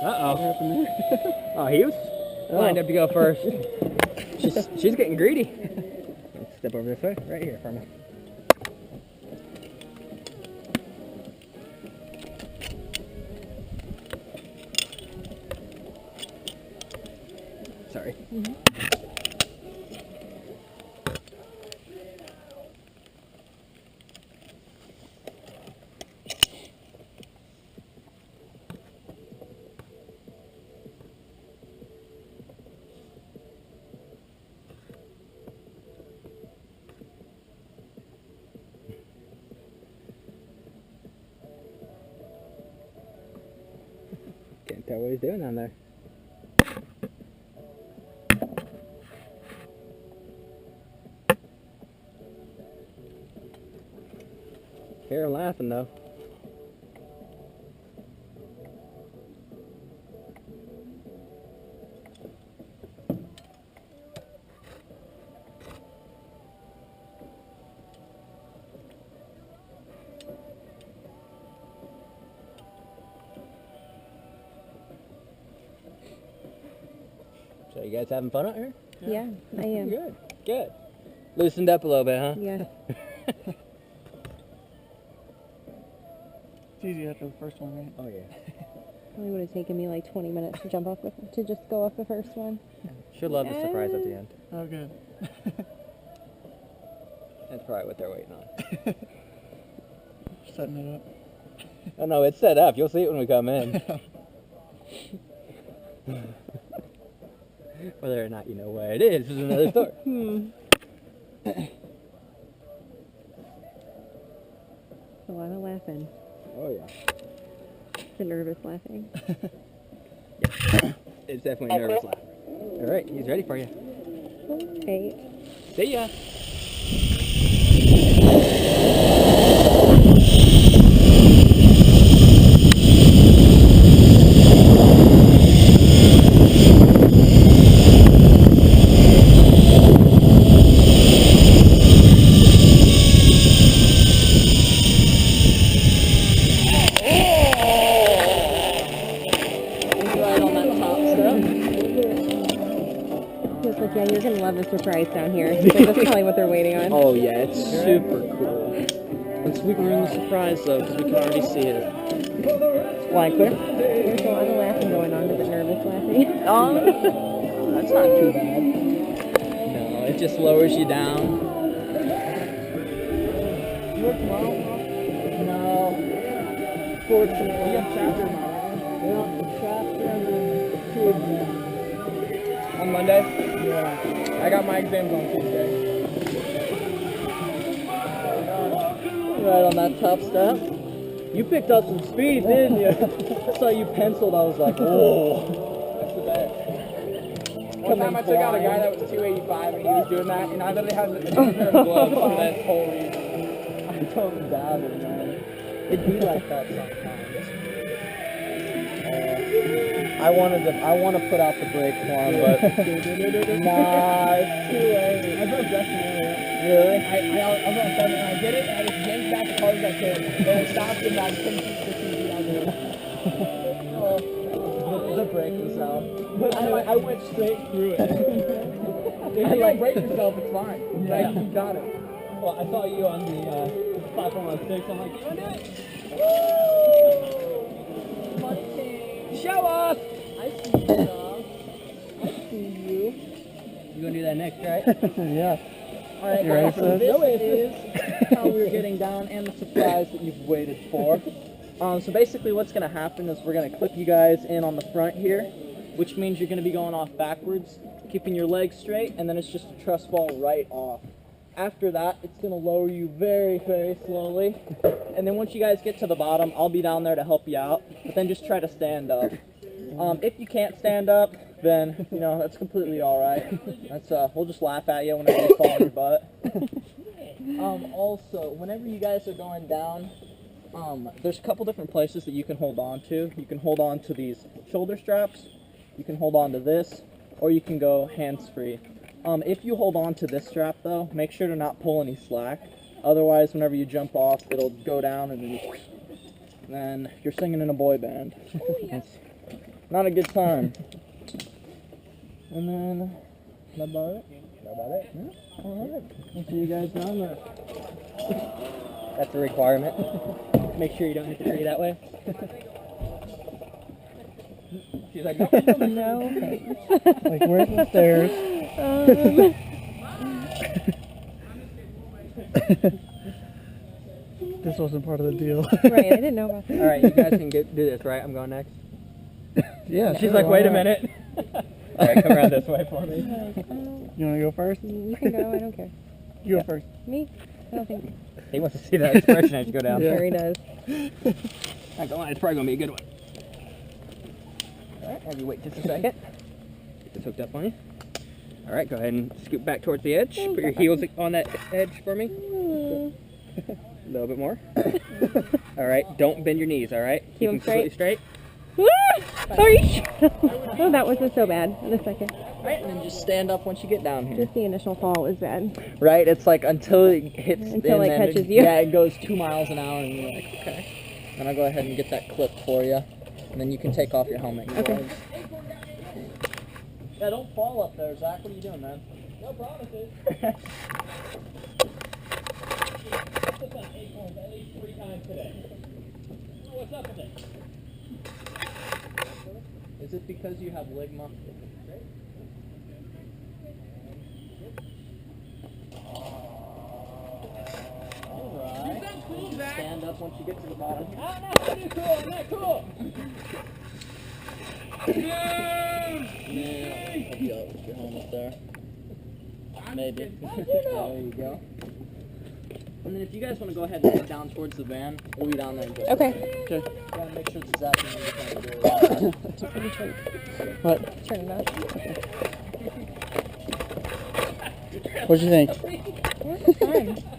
Uh-oh. What happened there? Oh, he was lined up to go first. She's getting greedy. Let's step over this way. Right here for me. Sorry. Can't tell what he's doing down there. Hear him laughing though. So you guys having fun out here? Yeah, I am. Good, good. Loosened up a little bit, huh? Yeah. It's easy after the first one, right? Oh yeah. Probably would have taken me like 20 minutes to jump off to just go off the first one. She'll love the surprise at the end. Oh, good. That's probably what they're waiting on. Setting it up. Oh no, it's set up. You'll see it when we come in. Whether or not you know where it is another story. A lot of laughing. Oh yeah. It's a nervous laughing. It's definitely nervous laughing. All right, he's ready for you. Okay. See ya. Yeah, you're gonna love the surprise down here. So that's probably what they're waiting on. Oh yeah, it's super cool. Let's we can ruin the surprise though, because we can already see it. Why, clear? There's a lot of laughing going on. Is it nervous laughing? That's not too bad. No, it just lowers you down. No. Fortunately, we have chapter on Monday? Yeah. I got my exams on Tuesday. Right on that top step. You picked up some speed, didn't you? I saw you penciled. I was like, oh. That's the best. One time I took out a guy that was 285 and he was doing that, and I literally had a pair of gloves for that whole reason. I told him down, man. It'd be like that sometimes. I want to put out the brake for him, but nah, it's too late. I broke Justin earlier. Really? I was on 7 and I did it, and I just yanked back as hard as I could. And it stopped and I couldn't keep the TV out there. The brake was out. But I went straight through it. If you don't break yourself, it's fine. Yeah. Like, you got it. Well, I saw you on the platform on 6. I'm like, you want to do it? Woo! Show off! I see you, dog. I see you. You gonna do that next, right? Yeah. Alright, You ready so for this is how we're getting down and the surprise that you've waited for. So basically what's gonna happen is we're gonna clip you guys in on the front here, which means you're gonna be going off backwards, keeping your legs straight, and then it's just a truss fall right off. After that, it's gonna lower you very, very slowly. And then once you guys get to the bottom, I'll be down there to help you out, but then just try to stand up. If you can't stand up, then, you know, that's completely alright. That's, we'll just laugh at you whenever you fall on your butt. Also, whenever you guys are going down, there's a couple different places that you can hold on to. You can hold on to these shoulder straps, you can hold on to this, or you can go hands-free. If you hold on to this strap though, make sure to not pull any slack. Otherwise, whenever you jump off, it'll go down and then you're singing in a boy band. Oh, yeah. Not a good time. And then, that about it? That about it? Yeah. Alright. I'll see you guys down there. That's a requirement. Make sure you don't hit the tree that way. She's like, no, No, okay. Like, where's the stairs? This wasn't part of the deal. Right, I didn't know about that. Alright, you guys can do this, right? I'm going next. Yeah. She's sure, like, why wait a not? minute. Alright, come around this way for me. You want to go first? You can go, I don't care. You go first. Me? I don't think. He wants to see that expression as you go down. Sure he does. Not gonna lie, it's probably gonna be a good one. Alright, have you wait just a second. Get this hooked up on you. Alright, go ahead and scoot back towards the edge. Put your heels on that edge for me. A little bit more. Alright, don't bend your knees, alright? Keep them completely straight. Are you sure? Oh, that wasn't so bad in a second. Alright, and then just stand up once you get down here. Just the initial fall was bad. Right, it's like until it hits... Until and it then catches you. Yeah, it goes 2 miles an hour and you're like, okay. And I'll go ahead and get that clip for you. And then you can take off your helmet. And Okay. gloves. Yeah, don't fall up there, Zach. What are you doing, man? No promises. What's up with it? Is it because you have ligma? Alright. Stand up once you get to the bottom. I'm not too cool, I'm not cool! Yeah, help you out with your helmet there. Maybe. There you go. And then if you guys want to go ahead and head down towards the van, we'll be down there in just Okay. Okay. Yeah, make sure it's Zach and you kind of do it. What? Turn it up. What'd you think? Yeah, it's fine.